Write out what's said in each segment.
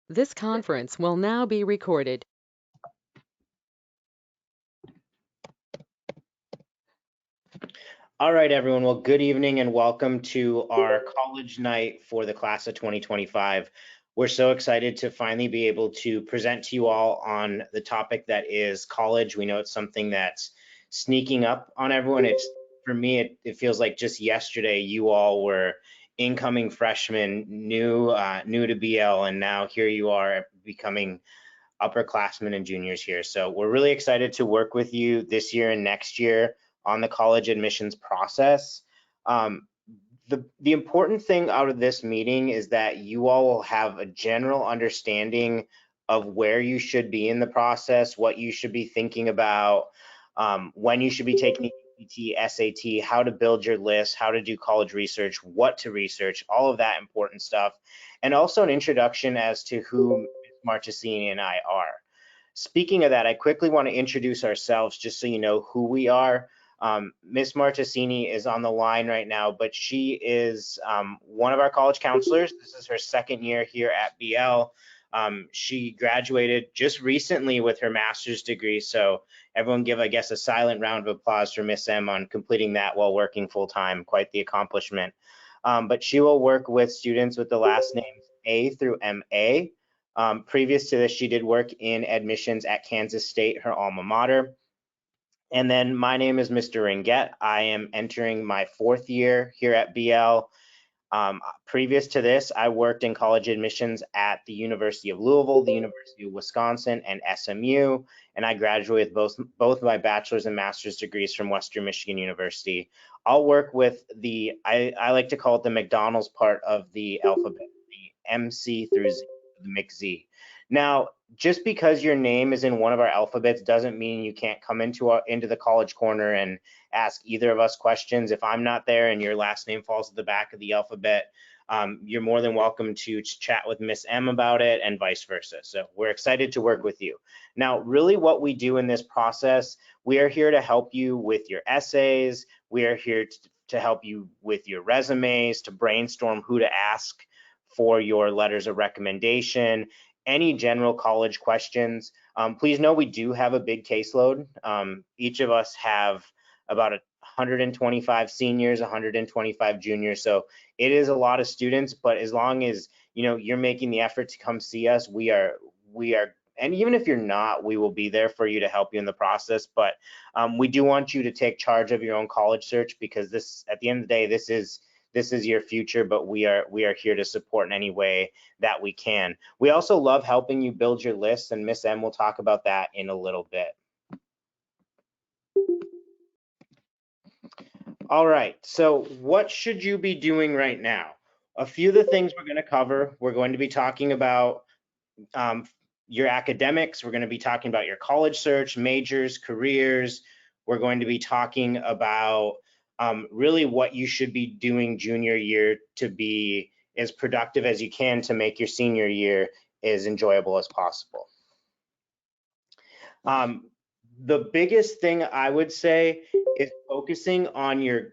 This conference will now be recorded. All right, everyone. Well, good evening and welcome to our college night for the class of 2025. We're so excited to finally be able to present to you all on the topic that is college. We know it's something that's sneaking up on everyone. For me, it feels like just yesterday you all were incoming freshmen, new to BL, and now here you are becoming upperclassmen and juniors here. So we're really excited to work with you this year and next year on the college admissions process. Um, the important thing out of this meeting is that you all will have a general understanding of where you should be in the process, what you should be thinking about, when you should be taking ACT, SAT, how to build your list, how to do college research, what to research, all of that important stuff, and also an introduction as to who Ms. Marchesini and I are. Speaking of that, I quickly want to introduce ourselves just so you know who we are. Ms. Marchesini is on the line right now, but she is one of our college counselors. This is her second year here at BL. She graduated just recently with her master's degree, so everyone give, I guess, a silent round of applause for Miss M on completing that while working full-time. Quite the accomplishment. But she will work with students with the last names A through MA. Previous to this, she did work in admissions at Kansas State, her alma mater. And then my name is Mr. Ringette. I am entering my fourth year here at BL. Previous to this, I worked in college admissions at the University of Louisville, the University of Wisconsin, and SMU, and I graduated with both my bachelor's and master's degrees from Western Michigan University. I'll work with I like to call it the McDonald's part of the alphabet, the MC through Z, the McZ. Now, just because your name is in one of our alphabets doesn't mean you can't come into the college corner and ask either of us questions. If I'm not there and your last name falls at the back of the alphabet, you're more than welcome to chat with Miss M about it and vice versa. So we're excited to work with you. Now, really what we do in this process, we are here to help you with your essays. We are here to help you with your resumes, to brainstorm who to ask for your letters of recommendation, any general college questions. Please know we do have a big caseload. Each of us have about 125 seniors, 125 juniors. So it is a lot of students, but as long as you're making the effort to come see us, we are, and even if you're not, we will be there for you to help you in the process. But we do want you to take charge of your own college search, because this, at the end of the day, this is your future, but we are here to support in any way that we can. We also love helping you build your list, and Miss M will talk about that in a little bit. All right, so what should you be doing right now? A few of the things we're going to cover, we're going to be talking about your academics, we're going to be talking about your college search, majors, careers. We're going to be talking about really what you should be doing junior year to be as productive as you can to make your senior year as enjoyable as possible. The biggest thing I would say is focusing on your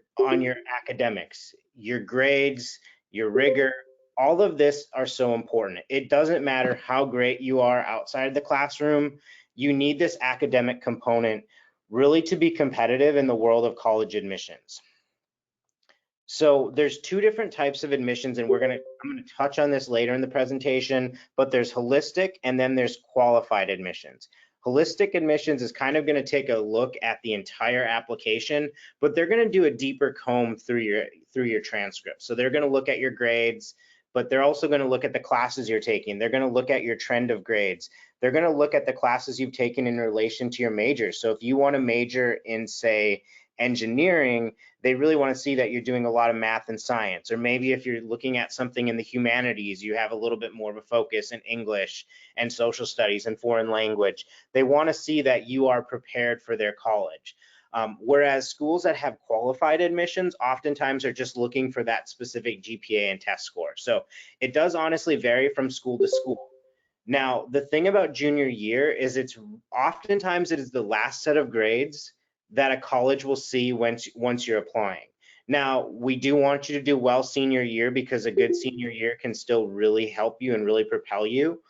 academics, your grades, your rigor. All of this are so important. It doesn't matter how great you are outside of the classroom. You need this academic component really to be competitive in the world of college admissions. So there's two different types of admissions, and I'm gonna touch on this later in the presentation, but there's holistic and then there's qualified admissions. Holistic admissions is kind of going to take a look at the entire application, but they're going to do a deeper comb through your transcript. So they're going to look at your grades, but they're also going to look at the classes you're taking. They're going to look at your trend of grades. They're going to look at the classes you've taken in relation to your major. So if you want to major in, say, engineering, they really want to see that you're doing a lot of math and science. Or maybe if you're looking at something in the humanities, you have a little bit more of a focus in English and social studies and foreign language. They want to see that you are prepared for their college. Whereas schools that have qualified admissions oftentimes are just looking for that specific GPA and test score. So it does honestly vary from school to school. Now, the thing about junior year is oftentimes it is the last set of grades that a college will see once you're applying. Now, we do want you to do well senior year because a good senior year can still really help you and really propel you.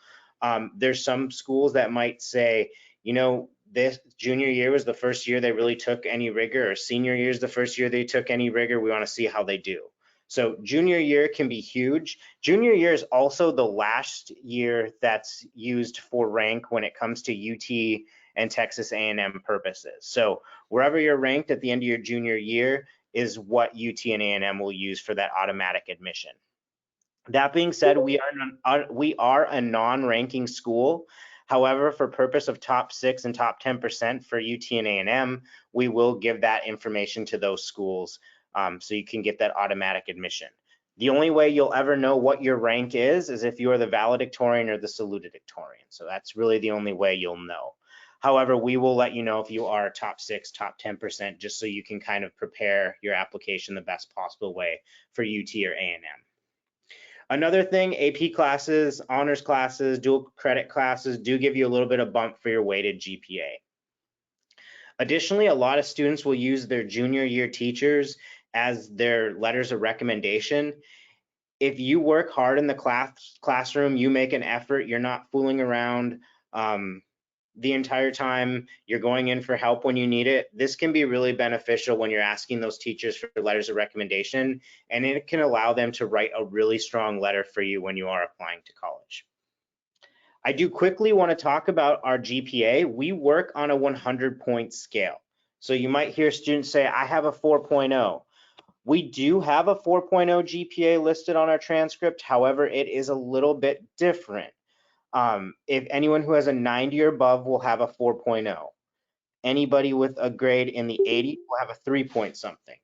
There's some schools that might say, you know, this junior year was the first year they really took any rigor, or senior year is the first year they took any rigor. We want to see how they do. So junior year can be huge. Junior year is also the last year that's used for rank when it comes to UT and Texas A&M purposes. So wherever you're ranked at the end of your junior year is what UT and A&M will use for that automatic admission. That being said, we are a non-ranking school. However, for purpose of top 6 and top 10% for UT and A&M, we will give that information to those schools so you can get that automatic admission. The only way you'll ever know what your rank is if you are the valedictorian or the salutatorian. So that's really the only way you'll know. However, we will let you know if you are top 6, top 10%, just so you can kind of prepare your application the best possible way for UT or A&M. Another thing, AP classes, honors classes, dual credit classes do give you a little bit of bump for your weighted GPA. Additionally, a lot of students will use their junior year teachers as their letters of recommendation. If you work hard in the classroom, you make an effort, you're not fooling around the entire time, you're going in for help when you need it, this can be really beneficial when you're asking those teachers for letters of recommendation, and it can allow them to write a really strong letter for you when you are applying to college. I do quickly want to talk about our GPA. We work on a 100-point scale. So you might hear students say, I have a 4.0. We do have a 4.0 GPA listed on our transcript. However, it is a little bit different. If anyone who has a 90 or above will have a 4.0. Anybody with a grade in the 80s will have a 3 point something.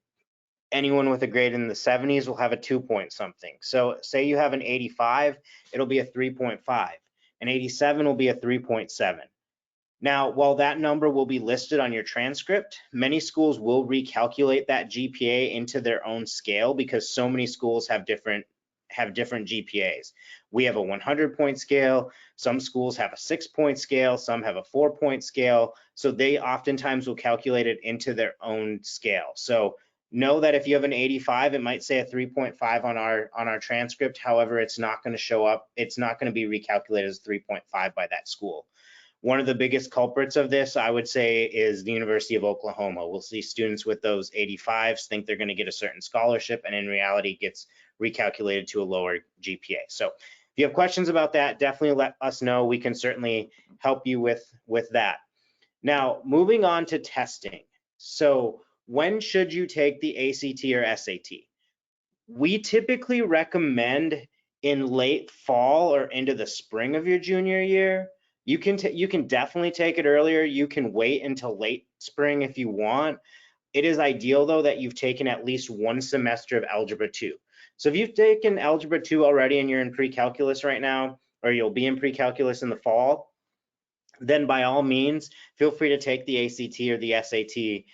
Anyone with a grade in the 70s will have a 2 point something. So say you have an 85, it'll be a 3.5. An 87 will be a 3.7. Now, while that number will be listed on your transcript, many schools will recalculate that GPA into their own scale because so many schools have different GPAs. We have a 100-point scale. Some schools have a 6-point scale. Some have a 4-point scale. So they oftentimes will calculate it into their own scale. So know that if you have an 85, it might say a 3.5 on our transcript. However, it's not going to show up. It's not going to be recalculated as 3.5 by that school. One of the biggest culprits of this, I would say, is the University of Oklahoma. We'll see students with those 85s think they're going to get a certain scholarship, and in reality gets recalculated to a lower GPA. So if you have questions about that, definitely let us know. We can certainly help you with that. Now, moving on to testing. So when should you take the ACT or SAT? We typically recommend in late fall or into the spring of your junior year. You can definitely take it earlier. You can wait until late spring if you want. It is ideal though that you've taken at least one semester of Algebra 2. So if you've taken Algebra 2 already and you're in pre-calculus right now, or you'll be in pre-calculus in the fall, then by all means, feel free to take the ACT or the SAT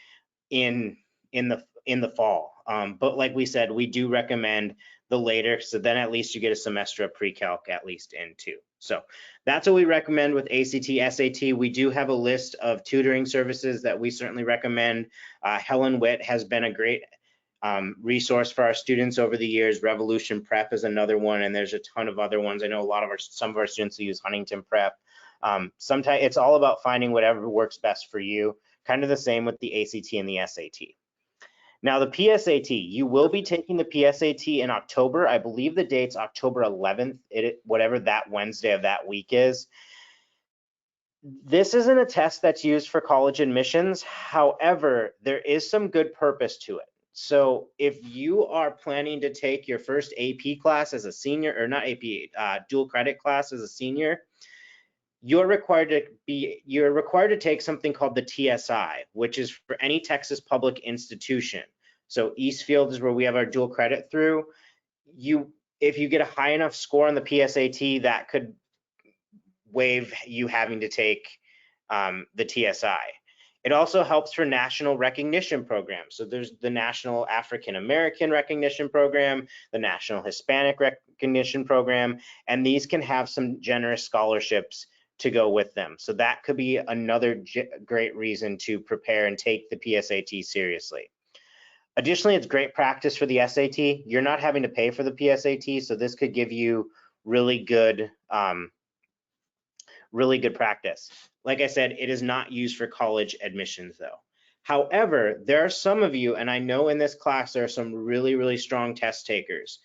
in the fall. But like we said, we do recommend the later, so then at least you get a semester of pre-calc at least in 2. So that's what we recommend with ACT, SAT. We do have a list of tutoring services that we certainly recommend. Helen Witt has been a great resource for our students over the years. Revolution Prep is another one, and there's a ton of other ones. I know some of our students use Huntington Prep. Sometimes it's all about finding whatever works best for you. Kind of the same with the ACT and the SAT. Now the PSAT, you will be taking the PSAT in October. I believe the date's October 11th, whatever that Wednesday of that week is. This isn't a test that's used for college admissions. However, there is some good purpose to it. So if you are planning to take your first AP class as a senior, or not AP, dual credit class as a senior, you're required to take something called the TSI, which is for any Texas public institution. So Eastfield is where we have our dual credit through. If you get a high enough score on the PSAT, that could waive you having to take the TSI. It also helps for national recognition programs. So there's the National African American Recognition Program, the National Hispanic Recognition Program, and these can have some generous scholarships to go with them. So that could be another great reason to prepare and take the PSAT seriously. Additionally, it's great practice for the SAT. You're not having to pay for the PSAT, so this could give you really good practice. Like I said, it is not used for college admissions though. However, there are some of you, and I know in this class there are some really strong test takers.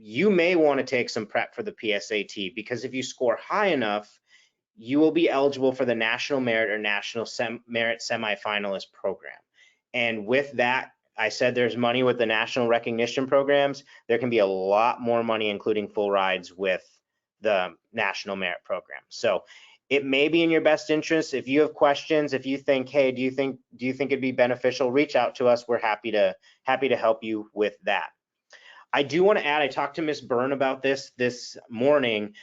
You may want to take some prep for the PSAT, because if you score high enough, you will be eligible for the National Merit or National Merit Semifinalist program. And with that, I said there's money with the national recognition programs. There can be a lot more money, including full rides, with the National Merit Program. So it may be in your best interest. If you have questions, if you think, hey, do you think it'd be beneficial, reach out to us. We're happy to help you with that. I do want to add, I talked to Ms. Byrne about this morning.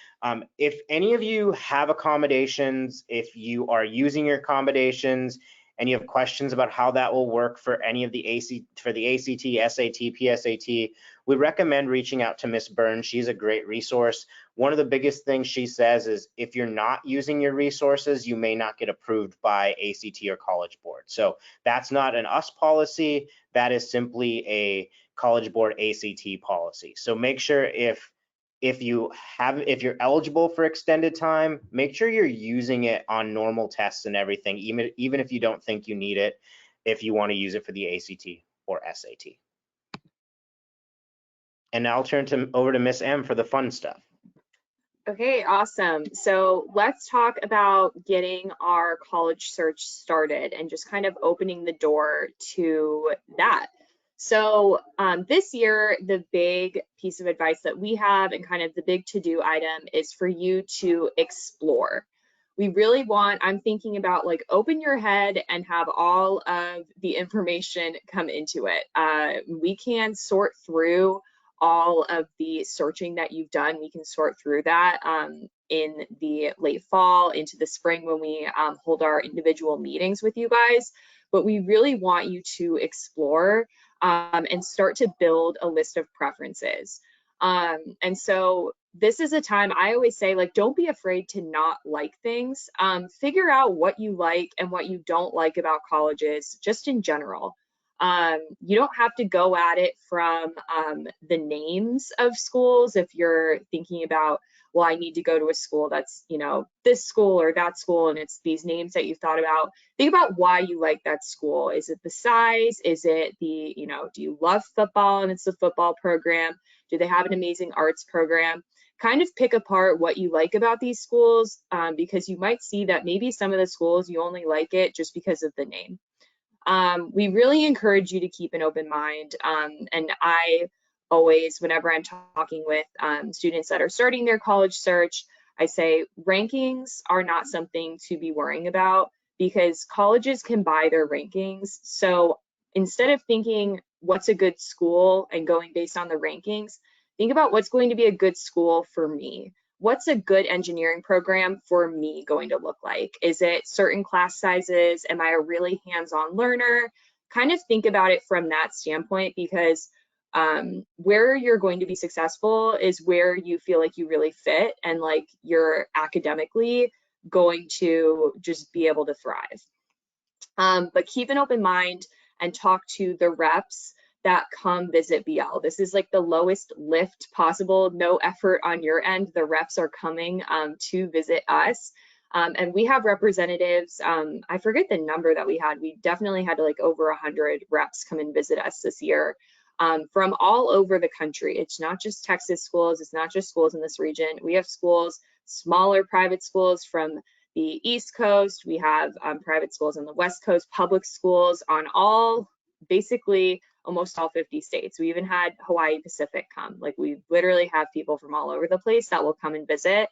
If any of you have accommodations, if you are using your accommodations and you have questions about how that will work for any of the ACT, SAT, PSAT, we recommend reaching out to Ms. Byrne. She's a great resource. One of the biggest things she says is if you're not using your resources, you may not get approved by ACT or College Board. So that's not an us policy. That is simply a College Board ACT policy. So make sure if you're eligible for extended time, make sure you're using it on normal tests and everything, even if you don't think you need it, if you want to use it for the ACT or SAT. And now I'll turn over to Miss M for the fun stuff. Okay, awesome. So let's talk about getting our college search started and just kind of opening the door to that. So this year, the big piece of advice that we have and kind of the big to-do item is for you to explore. We really want, I'm thinking about like open your head and have all of the information come into it. We can sort through all of the searching that you've done. We can sort through that in the late fall into the spring when we hold our individual meetings with you guys. But we really want you to explore and start to build a list of preferences. And so this is a time I always say, like, don't be afraid to not like things. Figure out what you like and what you don't like about colleges, just in general. You don't have to go at it from the names of schools. If you're thinking about, well, I need to go to a school that's, you know, this school or that school, and it's these names that you've thought about, think about why you like that school. Is it the size? Is it the, you know, do you love football and it's the football program? Do they have an amazing arts program? Kind of pick apart what you like about these schools, because you might see that maybe some of the schools you only like it just because of the name. We really encourage you to keep an open mind. And I always, whenever I'm talking with students that are starting their college search, I say rankings are not something to be worrying about because colleges can buy their rankings. So instead of thinking what's a good school and going based on the rankings, think about what's going to be a good school for me. What's a good engineering program for me going to look like? Is it certain class sizes? Am I a really hands-on learner? Kind of think about it from that standpoint, because where you're going to be successful is where you feel like you really fit and like you're academically going to just be able to thrive. But keep an open mind and talk to the reps that come visit BL. This is like the lowest lift possible, no effort on your end. The reps are coming to visit us. And we have representatives, I forget the number that we had. We definitely had like over 100 reps come and visit us this year from all over the country. It's not just Texas schools. It's not just schools in this region. We have schools, smaller private schools from the East Coast. We have private schools on the West Coast, public schools on all, basically almost all 50 states. We even had Hawaii Pacific come. Like, we literally have people from all over the place that will come and visit.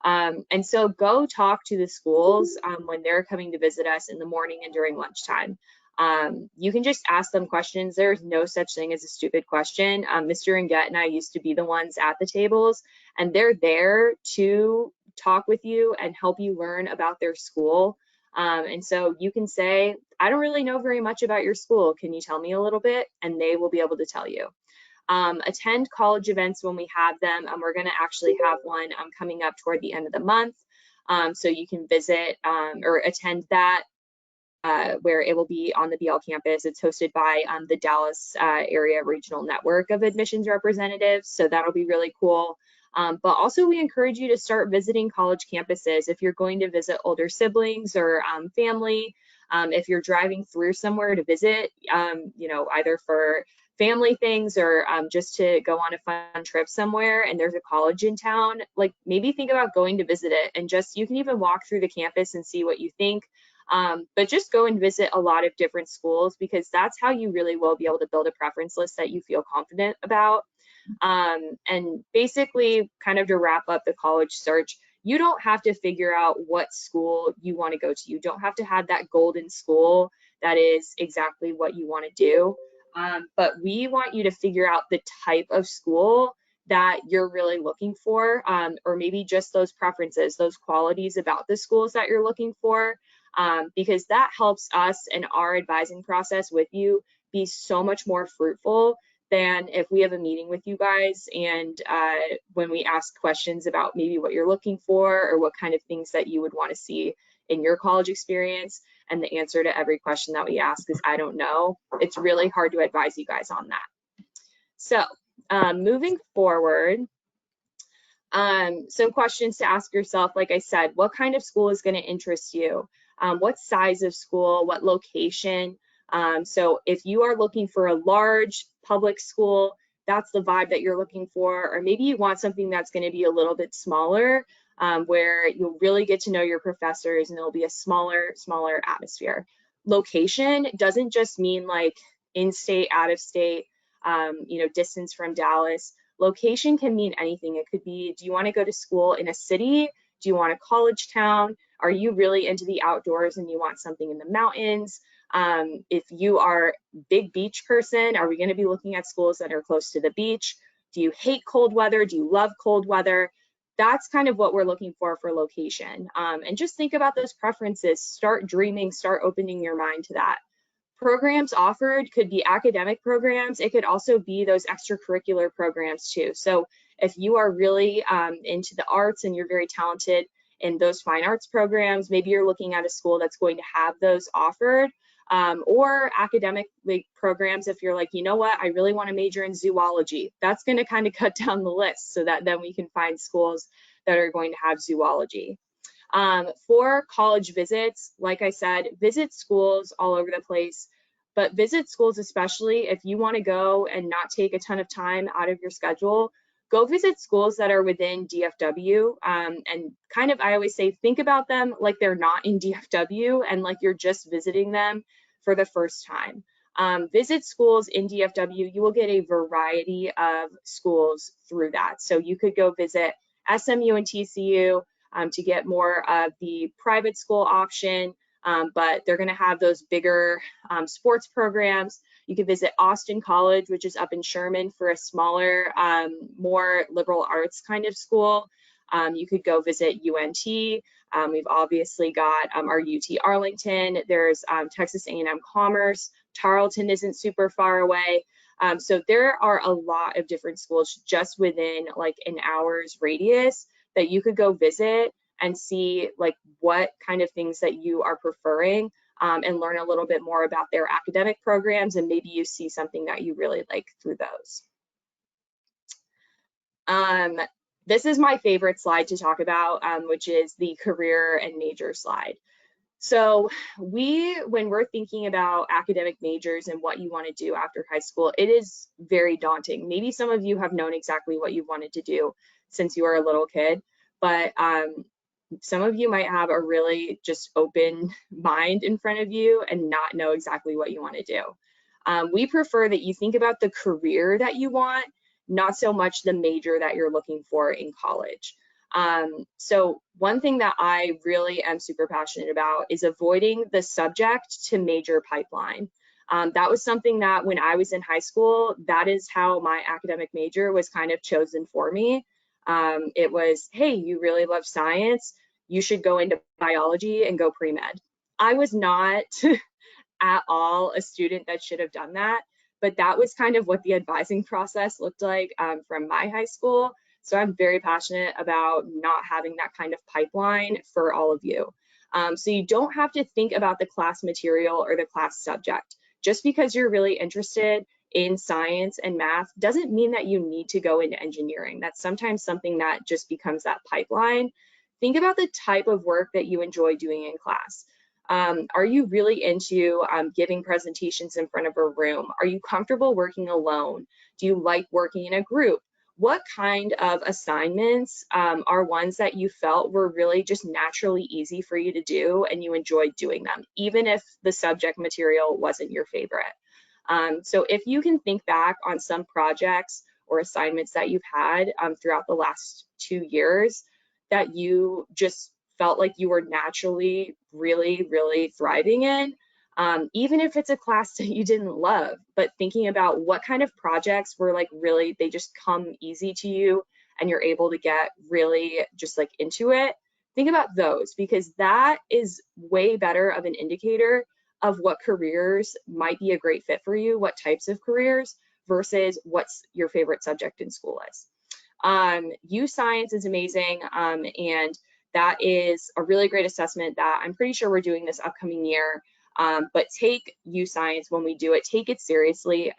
And so go talk to the schools when they're coming to visit us in the morning and during lunchtime. You can just ask them questions. There's no such thing as a stupid question. Mr. Inget and I used to be the ones at the tables, and they're there to talk with you and help you learn about their school. And so you can say, I don't really know very much about your school. Can you tell me a little bit? And they will be able to tell you. Attend college events when we have them. We're going to actually have one coming up toward the end of the month. So you can visit or attend that. where it will be on the BL campus. It's hosted by the Dallas Area Regional Network of Admissions Representatives, so that'll be really cool. But also we encourage you to start visiting college campuses if you're going to visit older siblings or family. If you're driving through somewhere to visit, you know, either for family things or just to go on a fun trip somewhere and there's a college in town, like maybe think about going to visit it, and just, you can even walk through the campus and see what you think. But just go and visit a lot of different schools, because that's how you really will be able to build a preference list that you feel confident about. And basically, kind of to wrap up the college search, you don't have to figure out what school you want to go to. You don't have to have that golden school that is exactly what you want to do. But we want you to figure out the type of school that you're really looking for, or maybe just those preferences, those qualities about the schools that you're looking for, because that helps us and our advising process with you be so much more fruitful than if we have a meeting with you guys and when we ask questions about maybe what you're looking for or what kind of things that you would want to see in your college experience, and the answer to every question that we ask is I don't know. It's really hard to advise you guys on that. So moving forward, some questions to ask yourself. Like I said, what kind of school is going to interest you? What size of school? What location? So if you are looking for a large public school, that's the vibe that you're looking for. Or maybe you want something that's going to be a little bit smaller, where you'll really get to know your professors and it'll be a smaller atmosphere. Location doesn't just mean like in-state, out-of-state, you know, distance from Dallas. Location can mean anything. It could be, do you want to go to school in a city? Do you want a college town? Are you really into the outdoors and you want something in the mountains? If you are a big beach person, are we going to be looking at schools that are close to the beach? Do you hate cold weather? Do you love cold weather? That's kind of what we're looking for location. And just think about those preferences. Start dreaming, start opening your mind to that. Programs offered could be academic programs. It could also be those extracurricular programs too. So if you are really into the arts and you're very talented in those fine arts programs, maybe you're looking at a school that's going to have those offered, or academic programs. If you're like, you know what, I really want to major in zoology, that's going to kind of cut down the list so that then we can find schools that are going to have zoology. For college visits, like I said, visit schools all over the place, but visit schools, especially if you want to go and not take a ton of time out of your schedule, go visit schools that are within DFW. And kind of, I always say, think about them like they're not in DFW and like you're just visiting them for the first time. Visit schools in DFW. You will get a variety of schools through that. So you could go visit SMU and TCU, to get more of the private school option, but they're going to have those bigger sports programs. You can visit Austin College, which is up in Sherman, for a smaller, more liberal arts kind of school. You could go visit UNT. We've obviously got our UT Arlington. There's Texas A&M Commerce. Tarleton isn't super far away. So there are a lot of different schools just within like an hour's radius that you could go visit and see like what kind of things that you are preferring, and learn a little bit more about their academic programs, and maybe you see something that you really like through those. This is my favorite slide to talk about, which is the career and major slide. So when we're thinking about academic majors and what you want to do after high school, it is very daunting. Maybe some of you have known exactly what you wanted to do since you were a little kid, but some of you might have a really just open mind in front of you and not know exactly what you want to do. We prefer that you think about the career that you want, not so much the major that you're looking for in college. So one thing that I really am super passionate about is avoiding the subject to major pipeline. That was something that when I was in high school, that is how my academic major was kind of chosen for me. It was, hey, you really love science, you should go into biology and go pre-med. I was not at all a student that should have done that, but that was kind of what the advising process looked like from my high school. So I'm very passionate about not having that kind of pipeline for all of you. So you don't have to think about the class material or the class subject. Just because you're really interested in science and math doesn't mean that you need to go into engineering. That's sometimes something that just becomes that pipeline. Think about the type of work that you enjoy doing in class. Are you really into giving presentations in front of a room? Are you comfortable working alone? Do you like working in a group? What kind of assignments are ones that you felt were really just naturally easy for you to do and you enjoyed doing them, even if the subject material wasn't your favorite? So if you can think back on some projects or assignments that you've had throughout the last 2 years that you just felt like you were naturally really thriving in, even if it's a class that you didn't love, but thinking about what kind of projects were like really, they just come easy to you and you're able to get really just like into it. Think about those, because that is way better of an indicator of what careers might be a great fit for you, what types of careers, versus what's your favorite subject in school is. U Science is amazing, and that is a really great assessment that I'm pretty sure we're doing this upcoming year. But take U Science when we do it, take it seriously.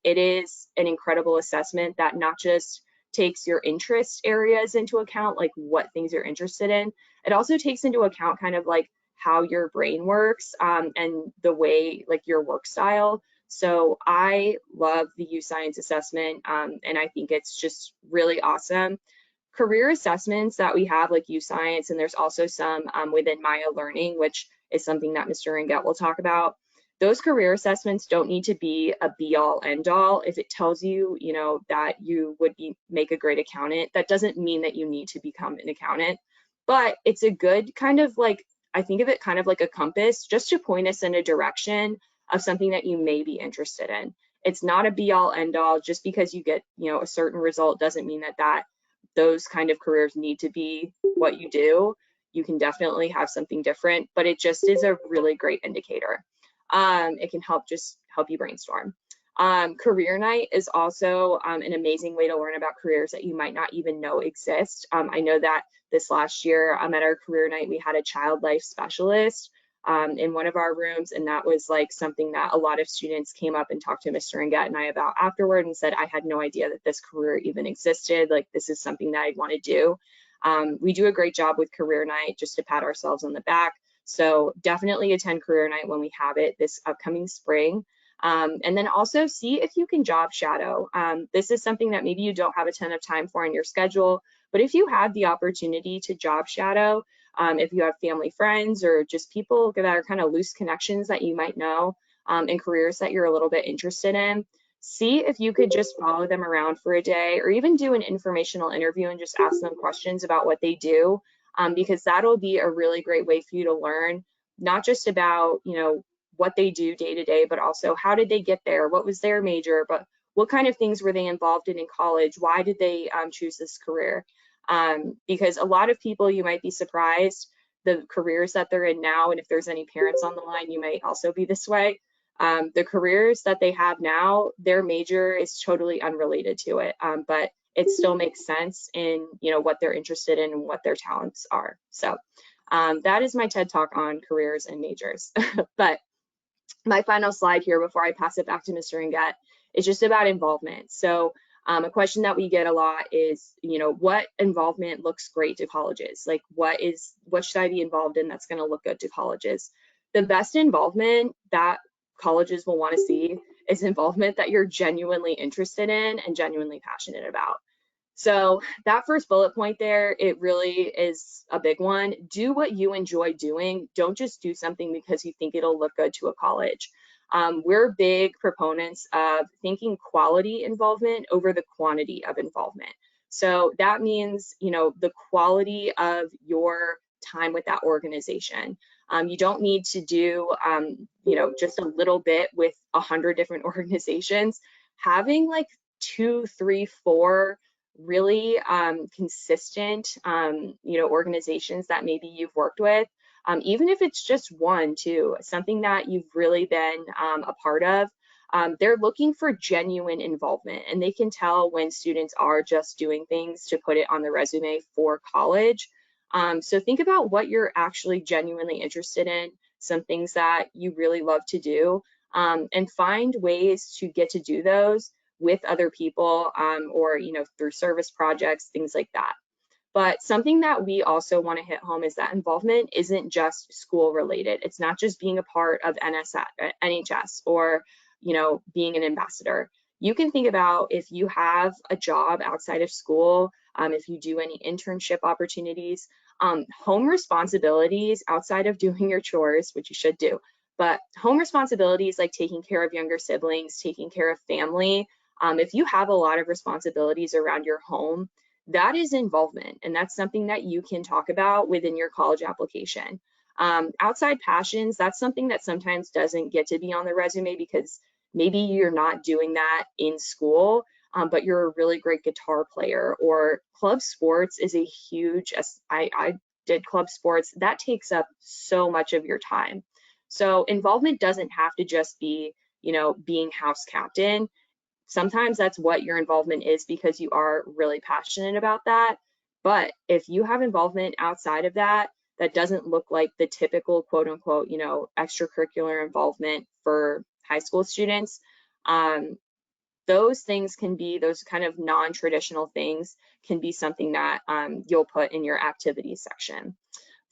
It is an incredible assessment that not just takes your interest areas into account, like what things you're interested in, it also takes into account kind of like how your brain works and the way like your work style. So I love the U Science assessment, and I think it's just really awesome. Career assessments that we have like U Science, and there's also some within Maya Learning, which is something that Mr. Ringett will talk about. Those career assessments don't need to be a be-all, end-all. If it tells you, you know, that you would make a great accountant, that doesn't mean that you need to become an accountant. But it's a good kind of like, I think of it kind of like a compass, just to point us in a direction of something that you may be interested in. It's not a be-all, end-all. Just because you get, you know, a certain result doesn't mean that those kind of careers need to be what you do. You can definitely have something different, but it just is a really great indicator. It can help you brainstorm. Career night is also an amazing way to learn about careers that you might not even know exist. I know that this last year at our career night, we had a child life specialist in one of our rooms, and that was like something that a lot of students came up and talked to Mr. Ringett and I about afterward and said, I had no idea that this career even existed. Like, this is something that I want to do. We do a great job with career night, just to pat ourselves on the back. So definitely attend career night when we have it this upcoming spring. And then also see if you can job shadow. This is something that maybe you don't have a ton of time for in your schedule, but if you have the opportunity to job shadow, if you have family friends or just people that are kind of loose connections that you might know in careers that you're a little bit interested in, see if you could just follow them around for a day, or even do an informational interview and just ask them questions about what they do, because that'll be a really great way for you to learn, not just about, you know, what they do day to day, but also how did they get there? What was their major? But what kind of things were they involved in college? Why did they choose this career? Because a lot of people, you might be surprised the careers that they're in now, and if there's any parents on the line, you may also be this way. The careers that they have now, their major is totally unrelated to it, but it still makes sense in, you know, what they're interested in and what their talents are. So that is my TED Talk on careers and majors. But my final slide here before I pass it back to Mr. Ringett is just about involvement. So a question that we get a lot is, you know, what involvement looks great to colleges? Like, what should I be involved in that's going to look good to colleges? The best involvement that colleges will want to see is involvement that you're genuinely interested in and genuinely passionate about. So that first bullet point there, it really is a big one. Do what you enjoy doing. Don't just do something because you think it'll look good to a college. We're big proponents of thinking quality involvement over the quantity of involvement. So that means, you know, the quality of your time with that organization. You don't need to do, you know, just a little bit with 100 different organizations. Having like 2, 3, 4 really consistent, you know, organizations that maybe you've worked with, even if it's just 1, 2, something that you've really been a part of. They're looking for genuine involvement, and they can tell when students are just doing things to put it on the resume for college. So think about what you're actually genuinely interested in, some things that you really love to do, and find ways to get to do those with other people, or through service projects, things like that. But something that we also want to hit home is that involvement isn't just school related. It's not just being a part of NHS or, being an ambassador. You can think about if you have a job outside of school, if you do any internship opportunities, home responsibilities outside of doing your chores, which you should do, but home responsibilities like taking care of younger siblings, taking care of family. If you have a lot of responsibilities around your home, that is involvement, and that's something that you can talk about within your college application. Outside passions, that's something that sometimes doesn't get to be on the resume because maybe you're not doing that in school, but you're a really great guitar player, or club sports is a huge, I did club sports, that takes up so much of your time. So involvement doesn't have to just be, being house captain. Sometimes that's what your involvement is because you are really passionate about that. But if you have involvement outside of that, that doesn't look like the typical quote unquote, extracurricular involvement for high school students, those things can be, those kind of non-traditional things can be something that you'll put in your activities section.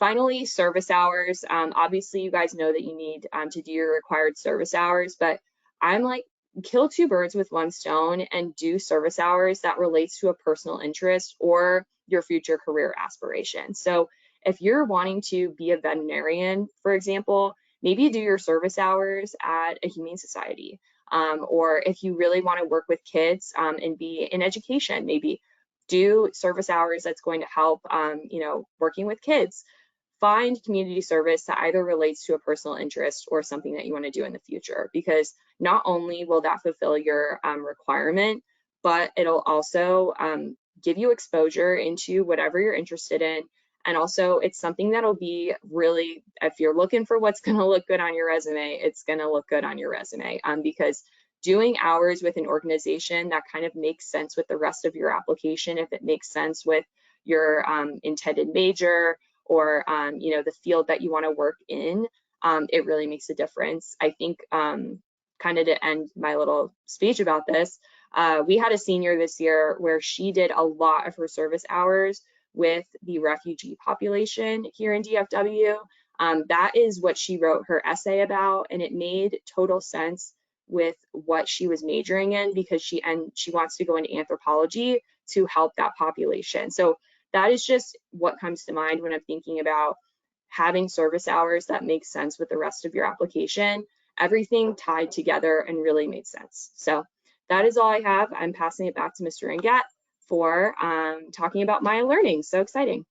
Finally, service hours. Obviously, you guys know that you need to do your required service hours, but I'm like, kill two birds with one stone and do service hours that relates to a personal interest or your future career aspiration. So if you're wanting to be a veterinarian, for example, maybe do your service hours at a humane society. Or if you really want to work with kids and be in education, maybe do service hours that's going to help, working with kids. Find community service that either relates to a personal interest or something that you want to do in the future, because not only will that fulfill your requirement, but it'll also give you exposure into whatever you're interested in. And also it's something that'll be really, if you're looking for what's going to look good on your resume, it's going to look good on your resume, because doing hours with an organization that kind of makes sense with the rest of your application, if it makes sense with your intended major, or the field that you want to work in, it really makes a difference. I think kind of to end my little speech about this, we had a senior this year where she did a lot of her service hours with the refugee population here in DFW. That is what she wrote her essay about, and it made total sense with what she was majoring in, because she wants to go into anthropology to help that population. So that is just what comes to mind when I'm thinking about having service hours that make sense with the rest of your application. Everything tied together and really made sense. So that is all I have. I'm passing it back to Mr. Ingat for talking about Maya Learning. So exciting.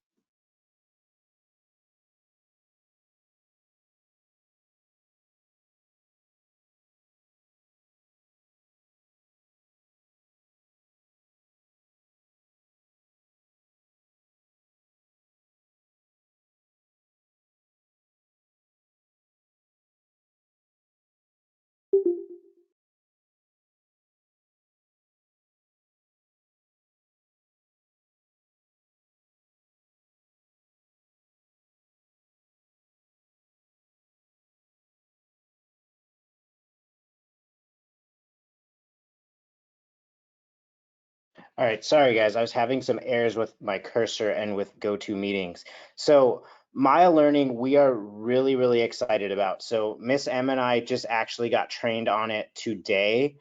All right, sorry guys, I was having some errors with my cursor and with GoToMeetings. So Maya Learning, we are really, really excited about. So Miss M and I just actually got trained on it today.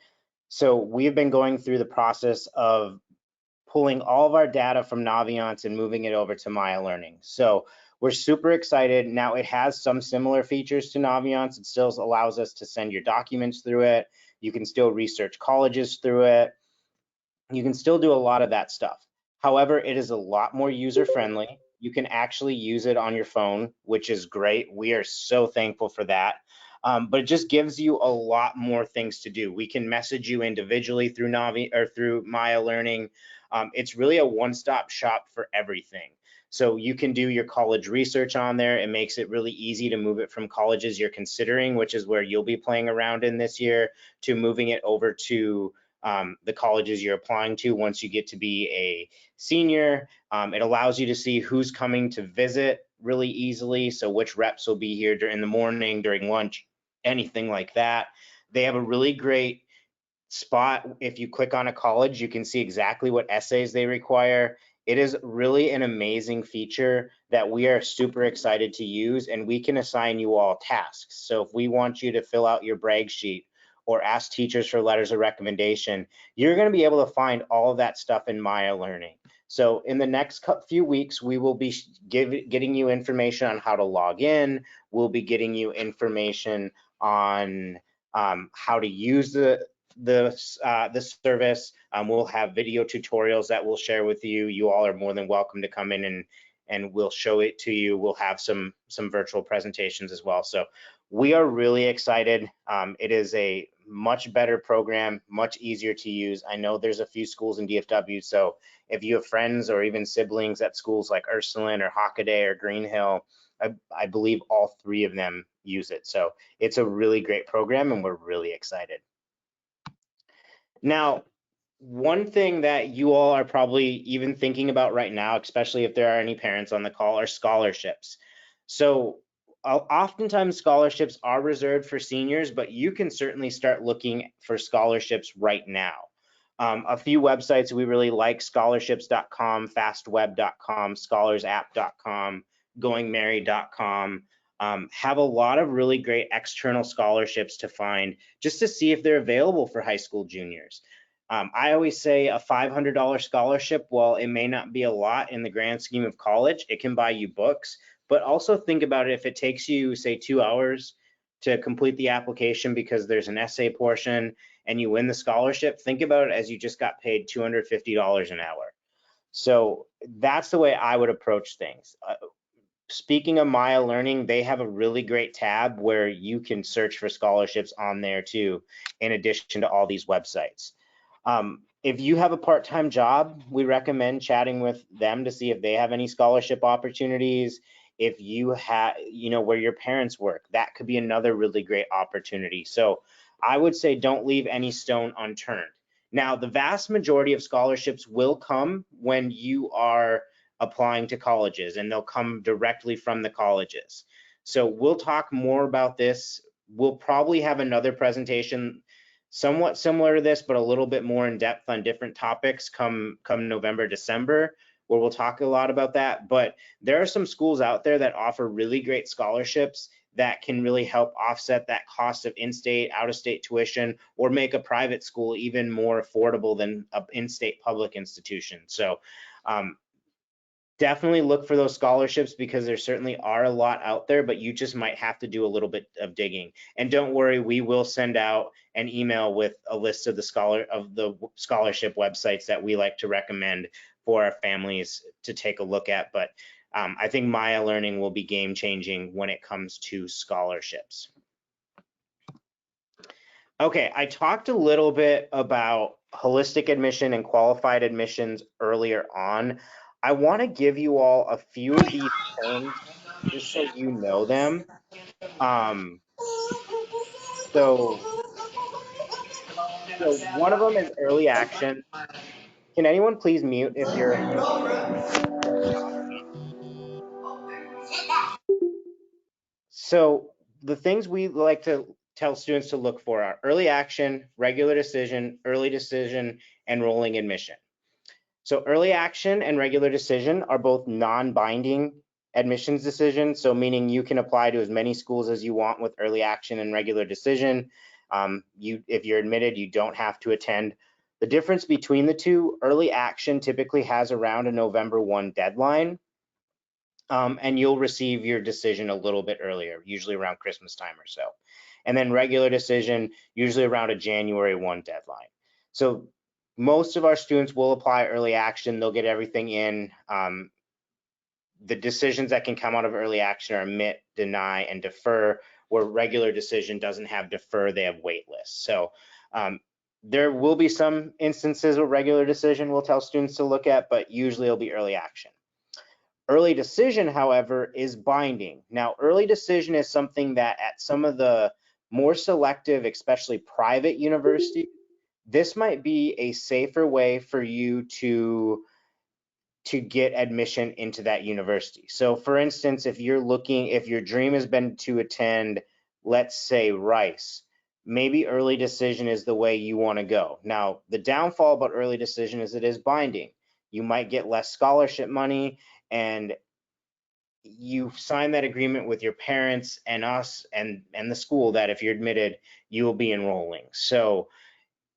So we've been going through the process of pulling all of our data from Naviance and moving it over to Maya Learning. So we're super excited. Now it has some similar features to Naviance. It still allows us to send your documents through it. You can still research colleges through it. You can still do a lot of that stuff. However, it is a lot more user-friendly. You can actually use it on your phone, which is great. We are so thankful for that. But it just gives you a lot more things to do. We can message you individually through Navi or through Maya Learning. It's really a one-stop shop for everything. So you can do your college research on there. It makes it really easy to move it from colleges you're considering, which is where you'll be playing around in this year, to moving it over to the colleges you're applying to once you get to be a senior. It allows you to see who's coming to visit really easily. So which reps will be here during the morning, during lunch, anything like that. They have a really great spot. If you click on a college, you can see exactly what essays they require. It is really an amazing feature that we are super excited to use, and we can assign you all tasks. So if we want you to fill out your brag sheet or ask teachers for letters of recommendation, you're going to be able to find all of that stuff in Maya Learning. So in the next few weeks, we will be getting you information on how to log in. We'll be getting you information on how to use the service. We'll have video tutorials that we'll share with you. You all are more than welcome to come in and we'll show it to you. We'll have some virtual presentations as well. So we are really excited. It is a much better program, much easier to use. I know there's a few schools in DFW, so if you have friends or even siblings at schools like Ursuline or Hockaday or Greenhill, I believe all three of them use it. So it's a really great program and we're really excited. Now, one thing that you all are probably even thinking about right now, especially if there are any parents on the call, are scholarships. So oftentimes scholarships are reserved for seniors, but you can certainly start looking for scholarships right now. A few websites we really like: scholarships.com, fastweb.com, scholarsapp.com, goingmerry.com. Have a lot of really great external scholarships to find just to see if they're available for high school juniors. I always say a $500 scholarship, while it may not be a lot in the grand scheme of college, it can buy you books. But also think about it, if it takes you, say, 2 hours to complete the application because there's an essay portion and you win the scholarship, think about it as you just got paid $250 an hour. So that's the way I would approach things. Speaking of Maya Learning, they have a really great tab where you can search for scholarships on there too, in addition to all these websites. If you have a part-time job, we recommend chatting with them to see if they have any scholarship opportunities. If you have, where your parents work, that could be another really great opportunity. So I would say don't leave any stone unturned. Now, the vast majority of scholarships will come when you are applying to colleges, and they'll come directly from the colleges. So we'll talk more about this. We'll probably have another presentation somewhat similar to this, but a little bit more in depth on different topics come November, December, where we'll talk a lot about that. But there are some schools out there that offer really great scholarships that can really help offset that cost of in-state, out-of-state tuition, or make a private school even more affordable than an in-state public institution. So definitely look for those scholarships, because there certainly are a lot out there, but you just might have to do a little bit of digging. And don't worry, we will send out an email with a list of the scholarship websites that we like to recommend for our families to take a look at. But I think Maya Learning will be game changing when it comes to scholarships. Okay, I talked a little bit about holistic admission and qualified admissions earlier on. I want to give you all a few of these terms just so you know them. So one of them is early action. Can anyone please mute if you're So the things we like to tell students to look for are early action, regular decision, early decision, and rolling admission. So early action and regular decision are both non-binding admissions decisions, so meaning you can apply to as many schools as you want with early action and regular decision. If you're admitted, you don't have to attend. The difference between the two: early action typically has around a November 1 deadline, and you'll receive your decision a little bit earlier, usually around Christmas time or so. And then regular decision, usually around a January 1 deadline. So most of our students will apply early action. They'll get everything in. The decisions that can come out of early action are admit, deny, and defer, where regular decision doesn't have defer, they have wait lists. So there will be some instances where regular decision we'll tell students to look at, but usually it'll be early action. Early decision, however, is binding. Now, early decision is something that at some of the more selective, especially private universities, this might be a safer way for you to get admission into that university. So for instance, if your dream has been to attend, let's say Rice, maybe early decision is the way you want to go. Now, the downfall about early decision is it is binding. You might get less scholarship money, and you sign that agreement with your parents and us and the school that if you're admitted, you will be enrolling. So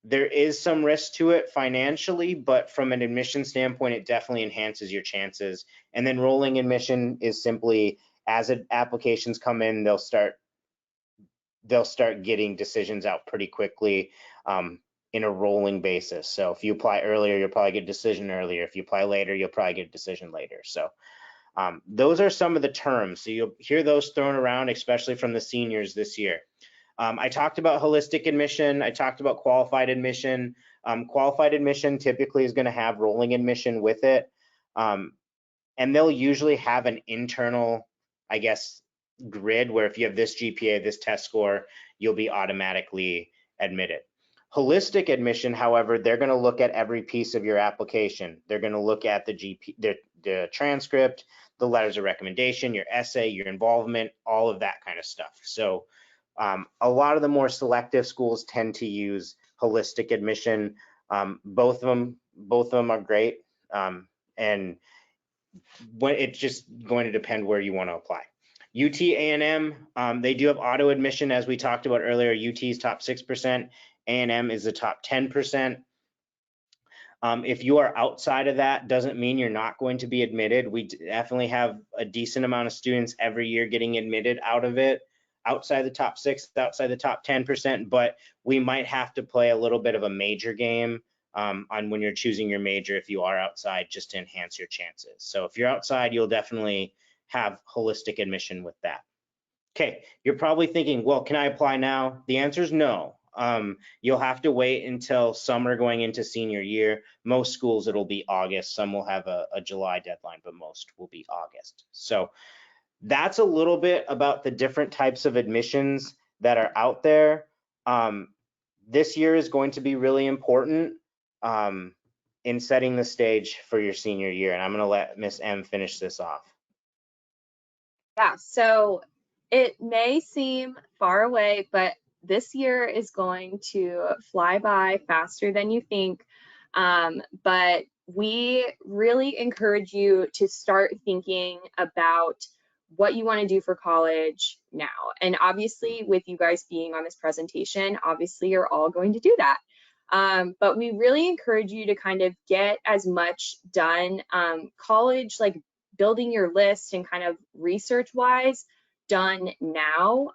there is some risk to it financially, but from an admission standpoint, it definitely enhances your chances. And then rolling admission is simply as applications come in, they'll start getting decisions out pretty quickly in a rolling basis. So if you apply earlier, you'll probably get a decision earlier. If you apply later, you'll probably get a decision later. So those are some of the terms. So you'll hear those thrown around, especially from the seniors this year. I talked about holistic admission. I talked about qualified admission. Qualified admission typically is going to have rolling admission with it. And they'll usually have an internal, I guess, grid where if you have this GPA, this test score, you'll be automatically admitted. Holistic admission, however, they're going to look at every piece of your application. They're going to look at the transcript, the letters of recommendation, your essay, your involvement, all of that kind of stuff. So a lot of the more selective schools tend to use holistic admission. Both of them are great, and it's just going to depend where you want to apply. UT A&M, they do have auto admission, as we talked about earlier. UT is top 6%, A&M is the top 10%. If you are outside of that, doesn't mean you're not going to be admitted. We definitely have a decent amount of students every year getting admitted out of it, outside the top 6, outside the top 10%, but we might have to play a little bit of a major game on when you're choosing your major if you are outside, just to enhance your chances. So if you're outside, you'll definitely have holistic admission with that. Okay, you're probably thinking, well, can I apply now? The answer is no. You'll have to wait until summer going into senior year. Most schools, it'll be August. Some will have a July deadline, but most will be August. So that's a little bit about the different types of admissions that are out there. This year is going to be really important in setting the stage for your senior year. And I'm going to let Miss M finish this off. Yeah, so it may seem far away, but this year is going to fly by faster than you think. But we really encourage you to start thinking about what you want to do for college now. And obviously, with you guys being on this presentation, obviously you're all going to do that. But we really encourage you to kind of get as much done college, like building your list and kind of research wise done now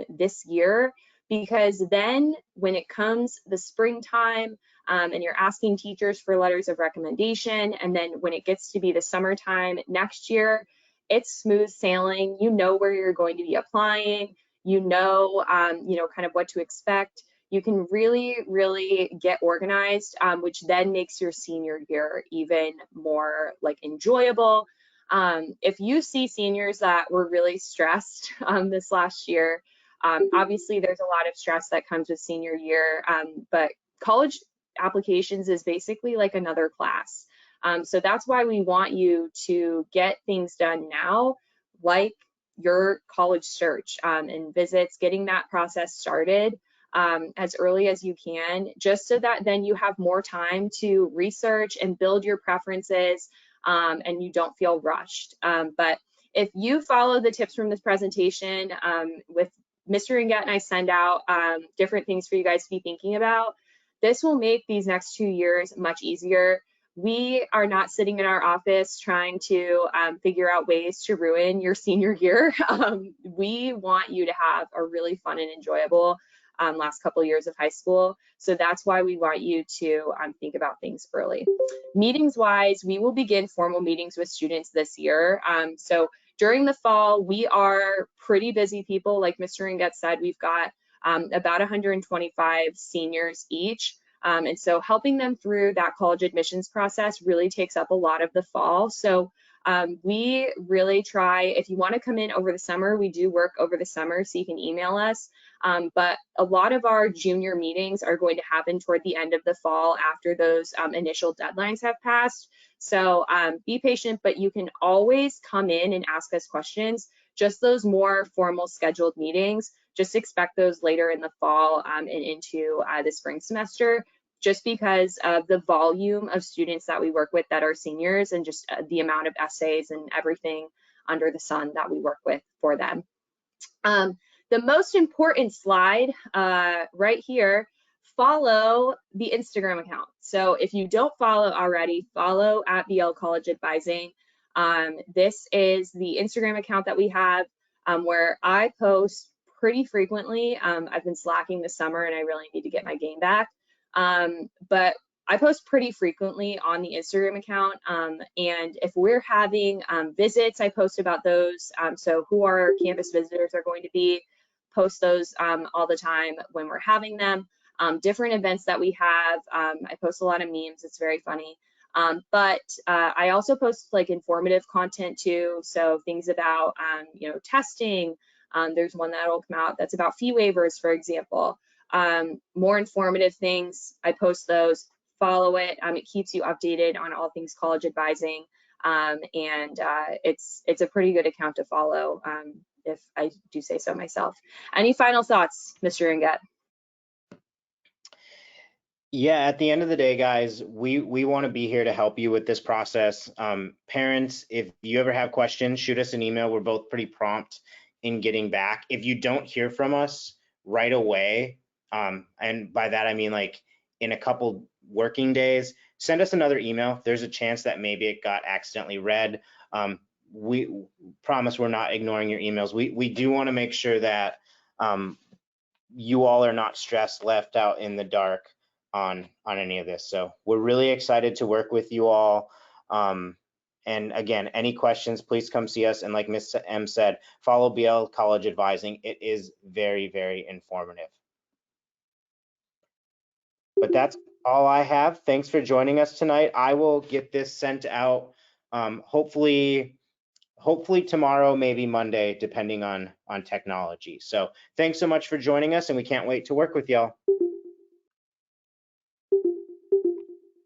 this year, because then when it comes the springtime and you're asking teachers for letters of recommendation, and then when it gets to be the summertime next year, it's smooth sailing. You know where you're going to be applying, you know kind of what to expect. You can really get organized, which then makes your senior year even more like enjoyable. If you see seniors that were really stressed this last year, obviously there's a lot of stress that comes with senior year, but college applications is basically like another class. So that's why we want you to get things done now, like your college search and visits, getting that process started as early as you can, just so that then you have more time to research and build your preferences and you don't feel rushed. But if you follow the tips from this presentation, with Mr. Inget and I send out different things for you guys to be thinking about, this will make these next 2 years much easier. We are not sitting in our office trying to figure out ways to ruin your senior year. We want you to have a really fun and enjoyable last couple of years of high school. So that's why we want you to think about things early. Meetings wise, we will begin formal meetings with students this year. So during the fall, we are pretty busy people. Like Mr. Inget said, we've got about 125 seniors each. And so helping them through that college admissions process really takes up a lot of the fall. So We really try, if you want to come in over the summer, we do work over the summer, so you can email us. But a lot of our junior meetings are going to happen toward the end of the fall after those initial deadlines have passed. So be patient, but you can always come in and ask us questions. Just those more formal scheduled meetings, just expect those later in the fall and into the spring semester, just because of the volume of students that we work with that are seniors and just the amount of essays and everything under the sun that we work with for them. The most important slide right here, follow the Instagram account. So if you don't follow already, follow at BL College Advising. This is the Instagram account that we have where I post pretty frequently. I've been slacking this summer and I really need to get my game back. But I post pretty frequently on the Instagram account. And if we're having visits, I post about those. So who our campus visitors are going to be, post those all the time when we're having them. Different events that we have, I post a lot of memes. It's very funny. But I also post like informative content too. So things about, you know, testing. There's one that will come out that's about fee waivers, for example. More informative things, I post those, follow it. It keeps you updated on all things college advising. And it's a pretty good account to follow, if I do say so myself. Any final thoughts, Mr. Ringet? Yeah, at the end of the day, guys, we want to be here to help you with this process. Parents, if you ever have questions, shoot us an email. We're both pretty prompt in getting back. If you don't hear from us right away, and by that I mean like in a couple working days, send us another email. There's a chance that maybe it got accidentally read. We promise we're not ignoring your emails. We do want to make sure that you all are not stressed, left out in the dark on any of this. So we're really excited to work with you all. And again, any questions, please come see us. And like Ms. M said, follow BL College Advising. It is very, very informative. But that's all I have. Thanks for joining us tonight. I will get this sent out hopefully tomorrow, maybe Monday, depending on technology. So thanks so much for joining us, and we can't wait to work with y'all.